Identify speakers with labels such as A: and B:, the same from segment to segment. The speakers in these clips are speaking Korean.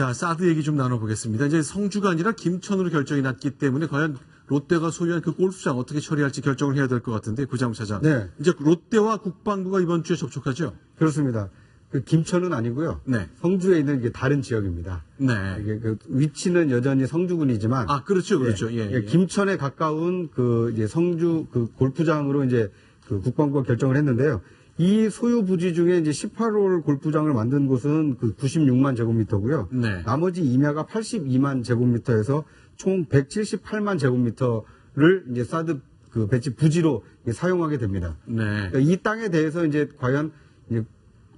A: 자, 사드 얘기 좀 나눠보겠습니다. 이제 성주가 아니라 김천으로 결정이 났기 때문에 과연 롯데가 소유한 그 골프장 어떻게 처리할지 결정을 해야 될 것 같은데 구자욱 차장.
B: 네.
A: 이제 롯데와 국방부가 이번 주에 접촉하죠?
B: 그렇습니다. 그 김천은 아니고요.
A: 네.
B: 성주에 있는 이게 다른 지역입니다.
A: 네.
B: 이게 그 위치는 여전히 성주군이지만.
A: 아, 그렇죠, 그렇죠. 예, 예.
B: 김천에 가까운 그 이제 성주 그 골프장으로 이제 그 국방부가 결정을 했는데요. 이 소유 부지 중에 이제 18홀 골프장을 만든 곳은 그 96만 제곱미터고요.
A: 네.
B: 나머지 임야가 82만 제곱미터에서 총 178만 제곱미터를 이제 사드 그 배치 부지로 사용하게 됩니다.
A: 네.
B: 그러니까 이 땅에 대해서 이제 과연 이제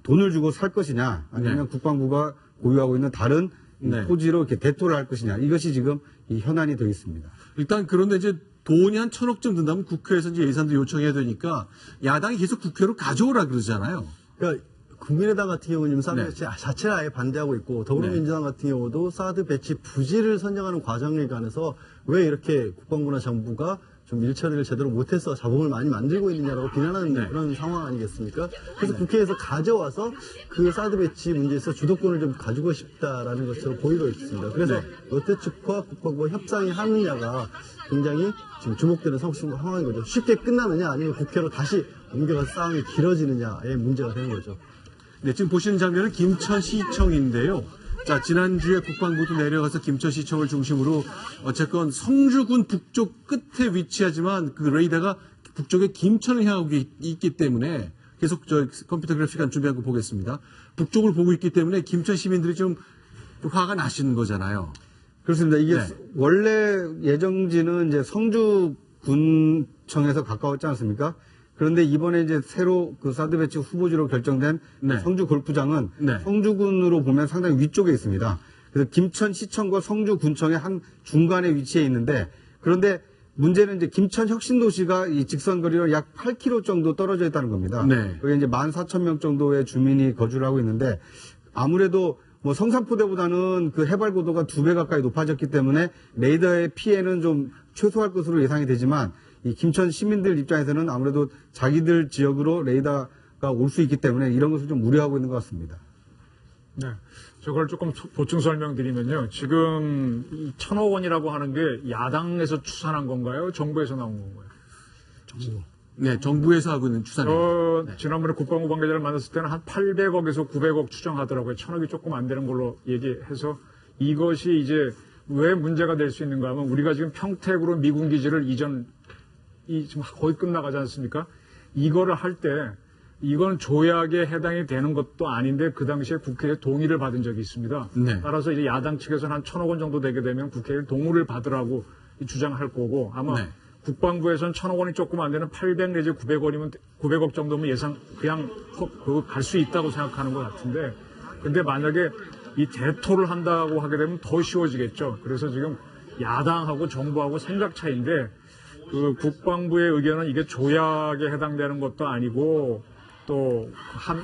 B: 돈을 주고 살 것이냐, 아니면
A: 네.
B: 국방부가 보유하고 있는 다른
A: 네.
B: 토지로 이렇게 대토를 할 것이냐, 이것이 지금 이 현안이 되어 있습니다.
A: 일단 그런데 이제 돈이 한 1,000억쯤 든다면 국회에서 이제 예산도 요청해야 되니까 야당이 계속 국회로 가져오라 그러잖아요.
C: 그러니까 국민의당 같은 경우는 사드
A: 네.
C: 배치 자체를 아예 반대하고 있고 더불어민주당 같은 경우도 사드 배치 부지를 선정하는 과정에 관해서 왜 이렇게 국방부나 정부가 좀 일처리를 제대로 못해서 자본을 많이 만들고 있느냐라고 비난하는
A: 네.
C: 그런 상황 아니겠습니까? 그래서 국회에서 가져와서 그 사드 배치 문제에서 주도권을 좀 가지고 싶다라는 것으로 보이고 있습니다. 그래서
A: 네.
C: 롯데 측과 국방부가 협상이 하느냐가 굉장히 지금 주목되는 상황인 거죠. 쉽게 끝나느냐 아니면 국회로 다시 옮겨가서 싸움이 길어지느냐의 문제가 되는 거죠.
A: 네, 지금 보시는 장면은 김천시청인데요. 자, 지난주에 국방부도 내려가서 김천시청을 중심으로 어쨌건 성주군 북쪽 끝에 위치하지만 그 레이더가 북쪽에 김천을 향하고 있기 때문에 계속 저 컴퓨터 그래픽 준비한 거 보겠습니다. 북쪽을 보고 있기 때문에 김천 시민들이 좀 화가 나시는 거잖아요.
B: 그렇습니다. 이게
A: 네.
B: 원래 예정지는 이제 성주군청에서 가까웠지 않습니까? 그런데 이번에 이제 새로 그 사드 배치 후보지로 결정된
A: 네.
B: 성주 골프장은
A: 네.
B: 성주군으로 보면 상당히 위쪽에 있습니다. 그래서 김천시청과 성주군청의 한 중간에 위치해 있는데, 그런데 문제는 이제 김천 혁신도시가 이 직선거리로 약 8km 정도 떨어져 있다는 겁니다.
A: 네.
B: 여기 이제 14,000명 정도의 주민이 거주를 하고 있는데, 아무래도 뭐 성산포대보다는 그 해발 고도가 2배 가까이 높아졌기 때문에 레이더의 피해는 좀 최소할 것으로 예상이 되지만, 이 김천 시민들 입장에서는 아무래도 자기들 지역으로 레이더가 올 수 있기 때문에 이런 것을 좀 우려하고 있는 것 같습니다.
D: 네. 저걸 조금 보충 설명드리면요. 지금 이 1,000억 원이라고 하는 게 야당에서 추산한 건가요? 정부에서 나온 건가요?
A: 네, 정부에서 하고 있는 추산입니다.
D: 지난번에 국방부 관계자를 만났을 때는 한 800억에서 900억 추정하더라고요. 1,000억이 조금 안 되는 걸로 얘기해서 이것이 이제 왜 문제가 될 수 있는가 하면 우리가 지금 평택으로 미군 기지를 지금 거의 끝나가지 않습니까? 이거를 할 때 이건 조약에 해당이 되는 것도 아닌데 그 당시에 국회에 동의를 받은 적이 있습니다.
A: 네.
D: 따라서 이제 야당 측에서는 한 1,000억 원 정도 되게 되면 국회에 동의를 받으라고 주장할 거고 아마
A: 네.
D: 국방부에서는 1,000억 원이 조금 안 되는 800 내지 900원이면 900억 정도면 예상 그냥 갈 수 있다고 생각하는 것 같은데 근데 만약에 이 대토를 한다고 하게 되면 더 쉬워지겠죠. 그래서 지금 야당하고 정부하고 생각 차이인데 그 국방부의 의견은 이게 조약에 해당되는 것도 아니고 또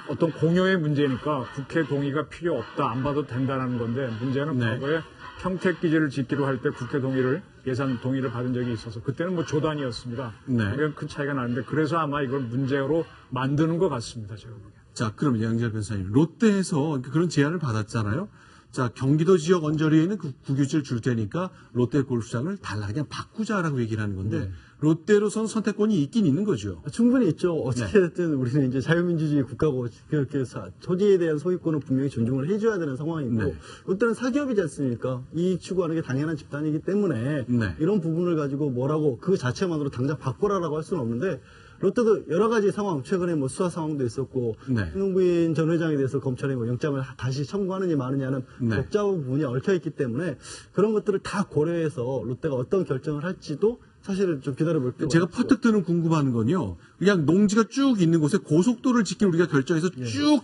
D: 어떤 공여의 문제니까 국회 동의가 필요 없다, 안 봐도 된다는 건데 문제는
A: 네.
D: 과거에 평택 기지를 짓기로 할 때 국회 동의를 예산 동의를 받은 적이 있어서 그때는 뭐 조단이었습니다.
A: 네.
D: 그냥 큰 차이가 나는데 그래서 아마 이걸 문제로 만드는 것 같습니다. 제가 보기엔.
A: 자, 그럼 양재 변호사님, 롯데에서 그런 제안을 받았잖아요. 자, 경기도 지역 언저리에 있는 그 국유지를 줄 테니까 롯데 골프장을 달라 그냥 바꾸자라고 얘기를 하는 건데
C: 네.
A: 롯데로선 선택권이 있긴 있는 거죠.
C: 충분히 있죠. 어떻게든 우리는 이제 자유민주주의 국가고 그렇게 토지에 대한 소유권은 분명히 존중을 해줘야 되는 상황이고
A: 네.
C: 롯데는 사기업이지 않습니까? 이익 추구하는 게 당연한 집단이기 때문에
A: 네.
C: 이런 부분을 가지고 뭐라고 그 자체만으로 당장 바꿔라라고 할 수는 없는데 롯데도 여러 가지 상황, 최근에 뭐 수사 상황도 있었고,
A: 네.
C: 신흥부인 전 회장에 대해서 검찰이 뭐 영장을 다시 청구하느냐 마느냐는
A: 네.
C: 복잡한 부분이 얽혀있기 때문에 그런 것들을 다 고려해서 롯데가 어떤 결정을 할지도 사실은 좀 기다려볼 필요가
A: 제가
C: 있죠.
A: 퍼뜩 드는 궁금한 건요. 그냥 농지가 쭉 있는 곳에 고속도로를 짓기를 우리가 결정해서 쭉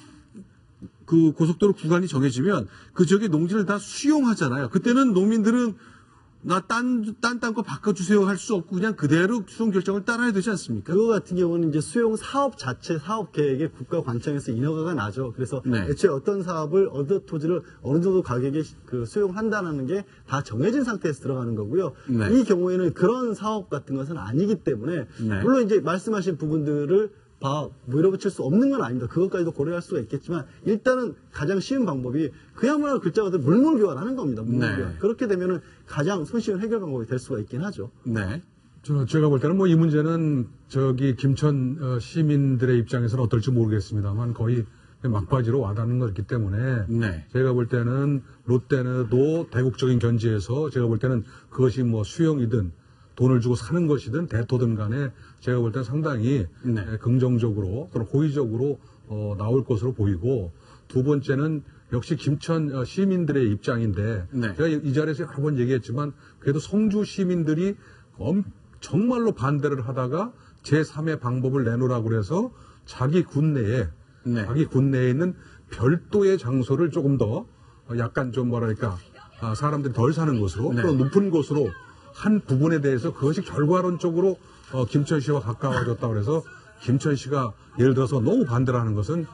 A: 그 고속도로 구간이 정해지면 그 지역의 농지를 다 수용하잖아요. 그때는 농민들은 나 딴 땅거 바꿔주세요 할 수 없고 그냥 그대로 수용 결정을 따라야 되지 않습니까?
C: 그거 같은 경우는 이제 수용 사업 자체 사업 계획에 국가 관청에서 인허가가 나죠. 그래서
A: 네.
C: 애초에 어떤 사업을 어떤 토지를 어느 정도 가격에 그 수용한다는 게 다 정해진 상태에서 들어가는 거고요.
A: 네.
C: 이 경우에는 그런 사업 같은 것은 아니기 때문에
A: 네.
C: 물론 이제 말씀하신 부분들을 봐 밀어붙일 수 없는 건 아닙니다. 그것까지도 고려할 수가 있겠지만 일단은 가장 쉬운 방법이 그야말로 글자 그대로 물물 교환하는 겁니다. 물물
A: 네.
C: 교환. 그렇게 되면은 가장 손쉬운 해결 방법이 될 수가 있긴 하죠.
A: 네.
E: 제가 볼 때는 뭐 이 문제는 저기 김천 시민들의 입장에서는 어떨지 모르겠습니다만 거의 막바지로 와닿는 것이기 때문에
A: 네.
E: 제가 볼 때는 롯데도 대국적인 견지에서 제가 볼 때는 그것이 뭐 수용이든 돈을 주고 사는 것이든 대토든 간에 제가 볼 때는 상당히
A: 네.
E: 긍정적으로 또는 호의적으로 나올 것으로 보이고 두 번째는 역시 김천 시민들의 입장인데
A: 네.
E: 제가 이 자리에서 여러 번 얘기했지만 그래도 성주 시민들이 정말로 반대를 하다가 제3의 방법을 내놓으라고 그래서 자기 군내에
A: 네.
E: 자기 군내에 있는 별도의 장소를 조금 더 약간 좀 뭐랄까 사람들이 덜 사는 곳으로
A: 네.
E: 또 높은 곳으로 한 부분에 대해서 그것이 결과론적으로 김천시와 가까워졌다 그래서 김천시가 예를 들어서 너무 반대를 하는 것은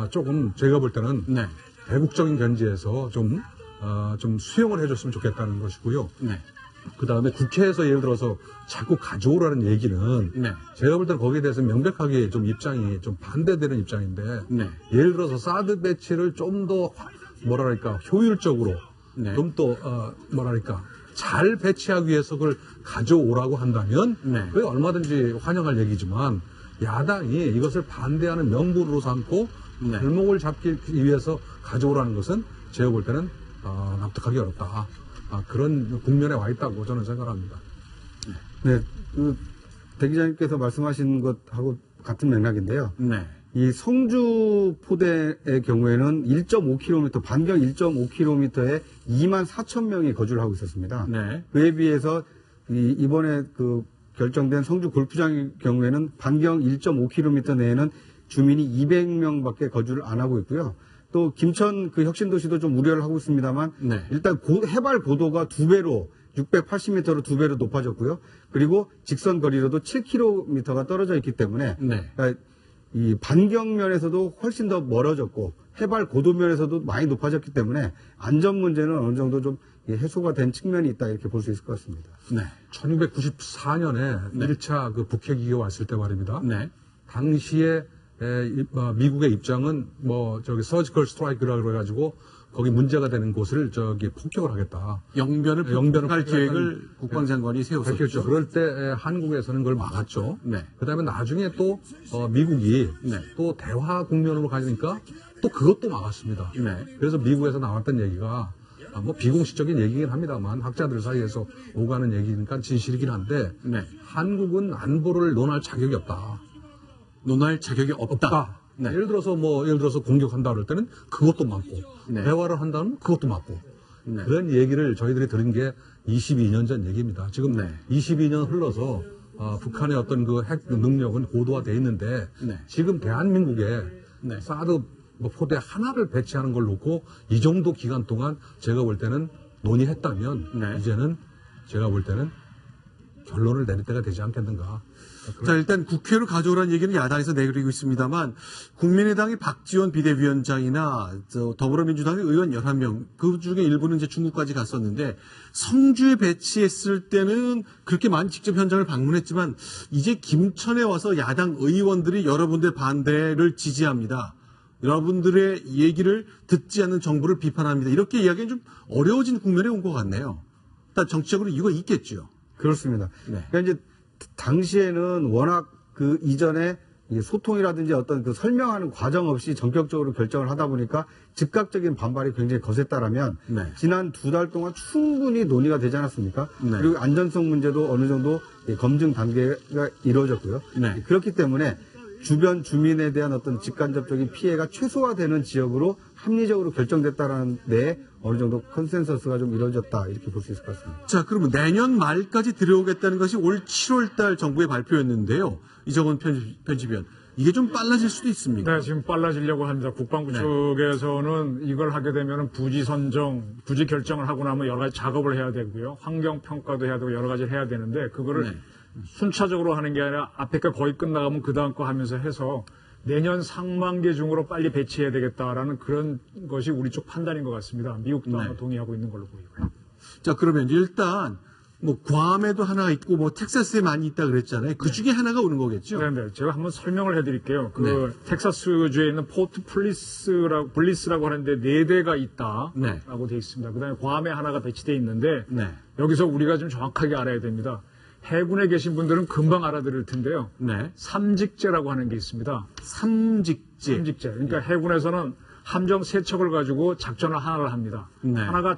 E: 조금 제가 볼 때는
A: 네.
E: 대국적인 견지에서 좀 수용을 해줬으면 좋겠다는 것이고요.
A: 네.
E: 그 다음에 국회에서 예를 들어서 자꾸 가져오라는 얘기는
A: 네.
E: 제가 볼 때는 거기에 대해서 명백하게 좀 입장이 좀 반대되는 입장인데
A: 네.
E: 예를 들어서 사드 배치를 좀 더 뭐랄까 효율적으로
A: 네.
E: 좀 더 뭐랄까 잘 배치하기 위해서 그걸 가져오라고 한다면
A: 네.
E: 그게 얼마든지 환영할 얘기지만 야당이 이것을 반대하는 명분으로 삼고
A: 네.
E: 발목을 잡기 위해서 가져오라는 것은 제가 볼 때는 납득하기 어렵다. 그런 국면에 와 있다고 저는 생각합니다.
B: 네, 대 기자님께서 말씀하신 것하고 같은 맥락인데요.
A: 네.
B: 이 성주 포대의 경우에는 1.5km, 반경 1.5km에 2만 4천 명이 거주를 하고 있었습니다.
A: 네.
B: 그에 비해서 이번에 결정된 성주 골프장의 경우에는 반경 1.5km 내에는 주민이 200명밖에 거주를 안 하고 있고요. 또 김천 혁신도시도 좀 우려를 하고 있습니다만
A: 네.
B: 일단 해발 고도가 2배로 680m로 2배로 높아졌고요. 그리고 직선 거리로도 7km가 떨어져 있기 때문에
A: 네.
B: 그러니까 이 반경 면에서도 훨씬 더 멀어졌고 해발 고도 면에서도 많이 높아졌기 때문에 안전 문제는 어느 정도 좀 해소가 된 측면이 있다 이렇게 볼 수 있을 것 같습니다.
A: 네.
E: 1994년에
A: 네.
E: 1차 북핵위기가 왔을 때 말입니다.
A: 네.
E: 당시에 미국의 입장은 서지컬 스트라이크라고 그래가지고 거기 문제가 되는 곳을 폭격을 하겠다.
A: 영변을 할 계획을 국방장관이 세웠었죠.
E: 밝혔죠. 그럴 때 한국에서는 그걸 막았죠.
A: 네.
E: 그다음에 나중에 또 미국이
A: 네.
E: 또 대화 국면으로 가니까 또 그것도 막았습니다.
A: 네.
E: 그래서 미국에서 나왔던 얘기가 비공식적인 얘기긴 합니다만 학자들 사이에서 오가는 얘기니까 진실이긴 한데
A: 네.
E: 한국은 안보를 논할 자격이 없다.
A: 논할 자격이 없다. 네.
E: 예를 들어서 공격한다 그럴 때는 그것도 막고
A: 네.
E: 대화를 한다면 그것도 막고
A: 네.
E: 그런 얘기를 저희들이 들은 게 22년 전 얘기입니다. 지금
A: 네.
E: 22년 흘러서 북한의 어떤 핵 능력은 고도화돼 있는데
A: 네.
E: 지금 대한민국에
A: 네.
E: 사드 포대 하나를 배치하는 걸 놓고 이 정도 기간 동안 제가 볼 때는 논의했다면
A: 네.
E: 이제는 제가 볼 때는 결론을 내릴 때가 되지 않겠는가.
A: 자, 일단 국회로 가져오라는 얘기는 야당에서 내리고 있습니다만 국민의당의 박지원 비대위원장이나 더불어민주당의 의원 11명 그 중에 일부는 이제 중국까지 갔었는데 성주에 배치했을 때는 그렇게 많이 직접 현장을 방문했지만 이제 김천에 와서 야당 의원들이 여러분들 반대를 지지합니다. 여러분들의 얘기를 듣지 않는 정부를 비판합니다. 이렇게 이야기는 좀 어려워진 국면에 온 것 같네요. 일단 정치적으로 이유가 있겠죠.
B: 그렇습니다.
A: 네.
B: 그러니까 이제 당시에는 워낙 이전에 소통이라든지 어떤 설명하는 과정 없이 전격적으로 결정을 하다 보니까 즉각적인 반발이 굉장히 거셌다라면
A: 네.
B: 지난 2달 동안 충분히 논의가 되지 않았습니까?
A: 네.
B: 그리고 안전성 문제도 어느 정도 검증 단계가 이루어졌고요.
A: 네.
B: 그렇기 때문에 주변 주민에 대한 어떤 직간접적인 피해가 최소화되는 지역으로 합리적으로 결정됐다라는 데 어느 정도 컨센서스가 좀 이루어졌다 이렇게 볼 수 있을 것 같습니다.
A: 자, 그러면 내년 말까지 들어오겠다는 것이 올 7월 달 정부의 발표였는데요. 이정원 편집위원. 이게 좀 빨라질 수도 있습니까?
D: 네, 지금 빨라지려고 합니다. 국방부
A: 네.
D: 측에서는 이걸 하게 되면 부지 선정, 부지 결정을 하고 나면 여러 가지 작업을 해야 되고요. 환경 평가도 해야 되고 여러 가지를 해야 되는데 그거를
A: 네.
D: 순차적으로 하는 게 아니라 앞에 거 거의 끝나가면 그 다음 거 하면서 해서 내년 상반기 중으로 빨리 배치해야 되겠다라는 그런 것이 우리 쪽 판단인 것 같습니다. 미국도 아마 동의하고 있는 걸로 보이고요.
A: 자, 그러면 일단 뭐 괌에도 하나 있고 뭐 텍사스에 많이 있다 그랬잖아요. 그 중에 하나가 오는 거겠죠.
D: 네, 제가 한번 설명을 해드릴게요. 그
A: 네.
D: 텍사스주에 있는 포트 블리스라고 하는데 4대가 있다라고
A: 네.
D: 돼 있습니다. 그다음에 괌에 하나가 배치돼 있는데
A: 네.
D: 여기서 우리가 좀 정확하게 알아야 됩니다. 해군에 계신 분들은 금방 알아들을 텐데요.
A: 네.
D: 삼직제라고 하는 게 있습니다.
A: 삼직제.
D: 삼직제. 그러니까 해군에서는 함정 3척을 가지고 작전을 하나를 합니다.
A: 네.
D: 하나가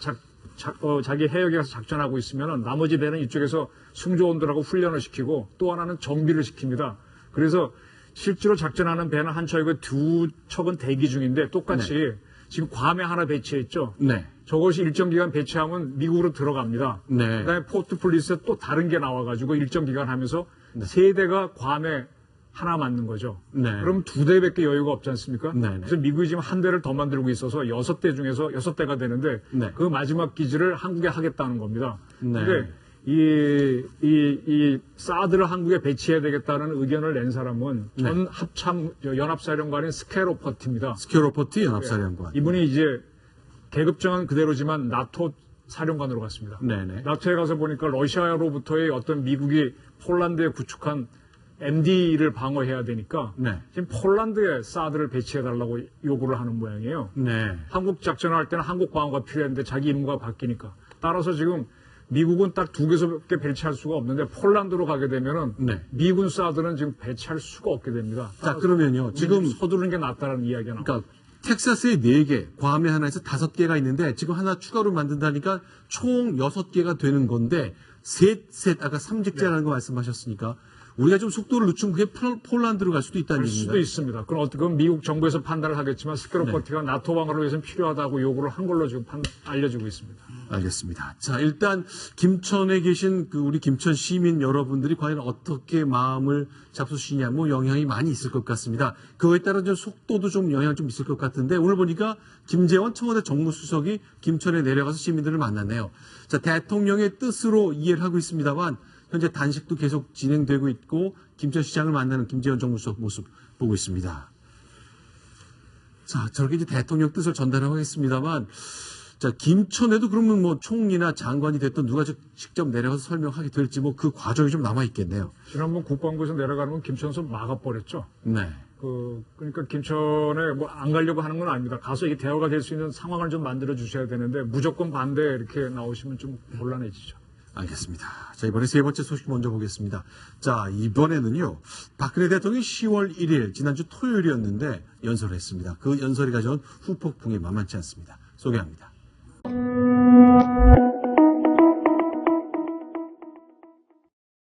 D: 자기 해역에 가서 작전하고 있으면 나머지 배는 이쪽에서 승조원들하고 훈련을 시키고 또 하나는 정비를 시킵니다. 그래서 실제로 작전하는 배는 한 척이고 2척은 대기 중인데 똑같이 지금 괌에 하나 배치했죠.
A: 네.
D: 저것이 일정 기간 배치하면 미국으로 들어갑니다.
A: 네.
D: 그다음에 포트 블리스에 또 다른 게 나와가지고 일정 기간 하면서 3대가 괌에 하나 맞는 거죠.
A: 네.
D: 그럼 2대밖에 여유가 없지 않습니까?
A: 네, 네.
D: 그래서 미국이 지금 한 대를 더 만들고 있어서 6대 중에서 6대가 되는데
A: 네.
D: 그 마지막 기지를 한국에 하겠다는 겁니다.
A: 네.
D: 근데 이 사드를 한국에 배치해야 되겠다는 의견을 낸 사람은
A: 네.
D: 전 합참 연합사령관인 스케로퍼트입니다.
A: 스케로퍼트 연합사령관.
D: 이분이 이제 계급정은 그대로지만 나토 사령관으로 갔습니다.
A: 네네.
D: 나토에 가서 보니까 러시아로부터의 어떤 미국이 폴란드에 구축한 MD를 방어해야 되니까
A: 네.
D: 지금 폴란드에 사드를 배치해달라고 요구를 하는 모양이에요.
A: 네.
D: 한국 작전을 할 때는 한국 방어가 필요했는데 자기 임무가 바뀌니까. 따라서 지금 미국은 딱 2개소밖에 배치할 수가 없는데 폴란드로 가게 되면은
A: 네.
D: 미군 사드는 지금 배치할 수가 없게 됩니다.
A: 자, 그러면요. 지금
D: 서두르는 게 낫다는 이야기가 나옵니다.
A: 그러니까 텍사스에 4개, 괌에 하나에서 5개가 있는데 지금 하나 추가로 만든다니까 총 6개가 되는 건데 셋 아까 삼직제라는 거 말씀하셨으니까 우리가 좀 속도를 늦추면 그게 폴란드로 갈 수도 있다는
D: 할
A: 얘기입니다.
D: 수도 있습니다. 그럼 어떻게 보면 미국 정부에서 판단을 하겠지만 스케로퍼티가 나토 방어를 위해서는 필요하다고 요구를 한 걸로 지금 알려지고 있습니다.
A: 알겠습니다. 자, 일단 김천에 계신 그 우리 김천 시민 여러분들이 과연 어떻게 마음을 잡수시냐, 뭐 영향이 많이 있을 것 같습니다. 그거에 따라 좀 속도도 좀 영향 좀 있을 것 같은데 오늘 보니까 김재원 청와대 정무수석이 김천에 내려가서 시민들을 만났네요. 자, 대통령의 뜻으로 이해를 하고 있습니다만 현재 단식도 계속 진행되고 있고 김천시장을 만나는 김재원 정무수석 모습 보고 있습니다. 자, 저렇게 이제 대통령 뜻을 전달하고 있습니다만 자, 김천에도 그러면 뭐 총리나 장관이 됐던 누가 직접 내려가서 설명하게 될지 뭐 그 과정이 좀 남아 있겠네요.
D: 지난번 국방부에서 내려가는 건 김천에서 막아버렸죠.
A: 네.
D: 그러니까 김천에 뭐 안 가려고 하는 건 아닙니다. 가서 이게 대화가 될 수 있는 상황을 좀 만들어 주셔야 되는데 무조건 반대 이렇게 나오시면 좀 곤란해지죠.
A: 알겠습니다. 자, 이번에 세 번째 소식 먼저 보겠습니다. 자, 이번에는요. 박근혜 대통령이 10월 1일 지난주 토요일이었는데 연설을 했습니다. 그 연설이 가져온 후폭풍이 만만치 않습니다. 소개합니다.